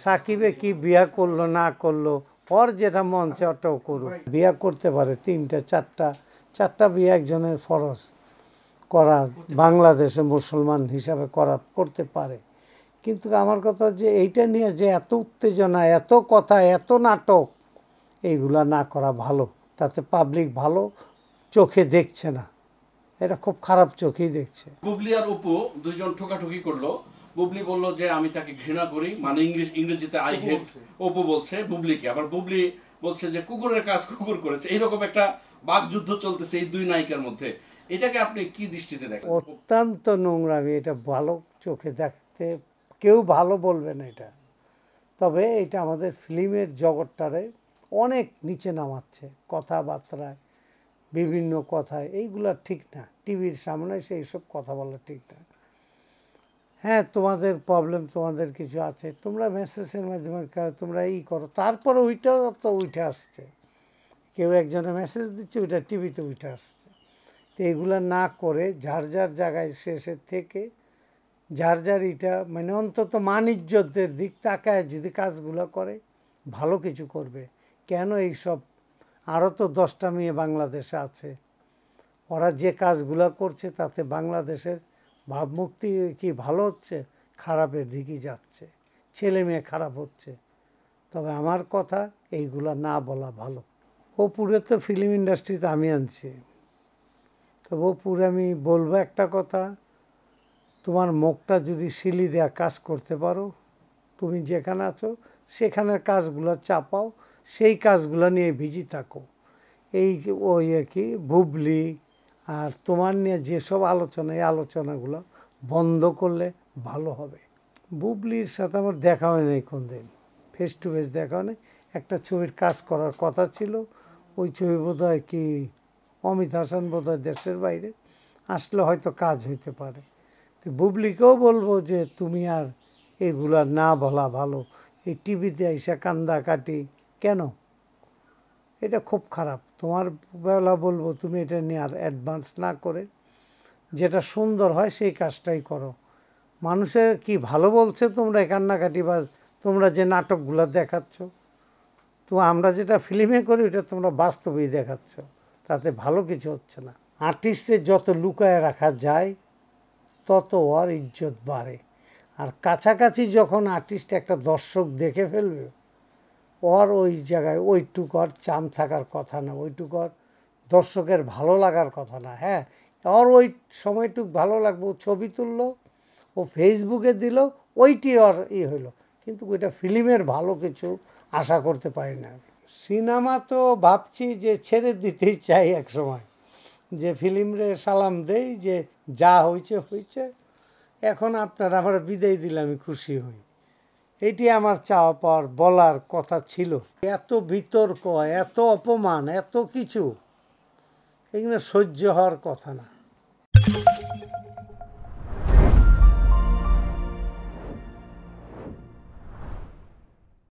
সাকিবে কি বিয়া করলো না করলো, ওর যেটা মন চায় ওটাও করুক। বিয়া করতে পারে 3টা 4টা বিয়ে একজনের ফরজ করা, বাংলাদেশে মুসলমান হিসাবে করতে পারে। কিন্তু আমার কথা যে এইটা নিয়ে যে এত উত্তেজনা, এত কথা, এত নাটক, এইগুলা না করা ভালো। তাতে পাবলিক ভালো চোখে দেখছে না, এটা খুব খারাপ চোখেই দেখছে। বুবলি আর অপু দুইজন ঠোকাঠুকি করলো। বুবলি বলল যে আমি তাকে ঘৃণা করি, মানে ইংরেজিতে আই হেট। অপু বলছে বুবলিকে, আবার বুবলি বলছে যে কুকুরের কাজ কুকুর করেছে। এইরকম একটা বাকযুদ্ধ চলতেছে এই দুই নায়িকার মধ্যে। এটাকে আপনি কি দৃষ্টিতে দেখেন? অত্যন্ত নোংরামি, এটা ভালো চোখে দেখতে কেউ ভালো বলবে না এটা। তবে এটা আমাদের ফিল্মের জগৎটারে অনেক নিচে নামাচ্ছে কথাবার্তায়, বিভিন্ন কথায়। এইগুলা ঠিক না, টিভির সামনে সেই সব কথা বলা ঠিক না। হ্যাঁ, তোমাদের প্রবলেম, তোমাদের কিছু আছে, তোমরা মেসেজের মাধ্যমে তোমরা করো, তারপরে ওইটাও তো উঠে আসছে। কেউ একজনে মেসেজ দিচ্ছে, ওইটা টিভিতে উঠে আসছে। তো এগুলা না করে যার যার জায়গায় শেষের থেকে যার যার এটা মানে অন্তত মান ইজ্জতের দিক তাকায় যদি কাজগুলো করে, ভালো কিছু করবে। কেন এইসব, আরও তো 10টা মেয়ে বাংলাদেশে আছে, ওরা যে কাজগুলো করছে তাতে বাংলাদেশের ভাবমূর্তি কি ভালো হচ্ছে? খারাপের দিকেই যাচ্ছে, ছেলে মেয়ে খারাপ হচ্ছে। তবে আমার কথা এইগুলা না বলা ভালো। অপুরে তো ফিল্ম ইন্ডাস্ট্রিতে আমি আনছি, তবে অপুরে আমি বলবো একটা কথা, তোমার মুখটা যদি সিলি দেওয়া কাজ করতে পারো, তুমি যেখানে আছো সেখানের কাজগুলো চাপাও, সেই কাজগুলো নিয়ে বিজি থাকো। এই ওই কি বুবলি আর তোমার নিয়ে যেসব আলোচনা, এই আলোচনাগুলো বন্ধ করলে ভালো হবে। বুবলির সাথে আমার দেখা হয় নাই কোন দিন, ফেস টু ফেস দেখা হয় নাই। একটা ছবির কাজ করার কথা ছিল, ওই ছবি বোধহয় কি অমিত হাসান বোধহয় দেশের বাইরে, আসলে হয়তো কাজ হইতে পারে। তো বুবলিকেও বলবো যে তুমি আর এগুলা না বলা ভালো। এই টিভিতে এসে কান্দাকাটি কেন, এটা খুব খারাপ। তোমার বেলা বলবো তুমি এটা নিয়ে আর অ্যাডভান্স না করে যেটা সুন্দর হয় সেই কাজটাই করো। মানুষের কি ভালো বলছে তোমরা কান্নাকাটি বা তোমরা যে নাটকগুলো দেখাচ্ছ, তো আমরা যেটা ফিল্মে করি ওটা তোমরা বাস্তবেই দেখাচ্ছ, তাতে ভালো কিছু হচ্ছে না। আর্টিস্টের যত লুকায় রাখা যায় তত ওর ইজ্জত বাড়ে। আর কাছাকাছি যখন আর্টিস্ট একটা দর্শক দেখে ফেলবে, ওর ওই জায়গায় ওইটুক ওর চাম থাকার কথা না, ওইটুক ওর দর্শকের ভালো লাগার কথা না। হ্যাঁ, ওর ওই সময়টুক ভালো লাগবে, ও ছবি তুললো, ও ফেসবুকে দিল, ওইটি ওর হইলো, কিন্তু ওইটা ফিল্মের ভালো কিছু আশা করতে পারি না। সিনেমা তো ভাবছি যে ছেড়ে দিতেই চাই এক সময়, যে ফিল্মরে সালাম দেই যে যা হয়েছে হয়েছে, এখন আপনারা আমরা বিদায় দিলে আমি খুশি হই। এটি আমার চাওয়া পাওয়ার বলার কথা ছিল। এত বিতর্ক, এত অপমান, এত কিছু, এগুলো সহ্য হওয়ার কথা না।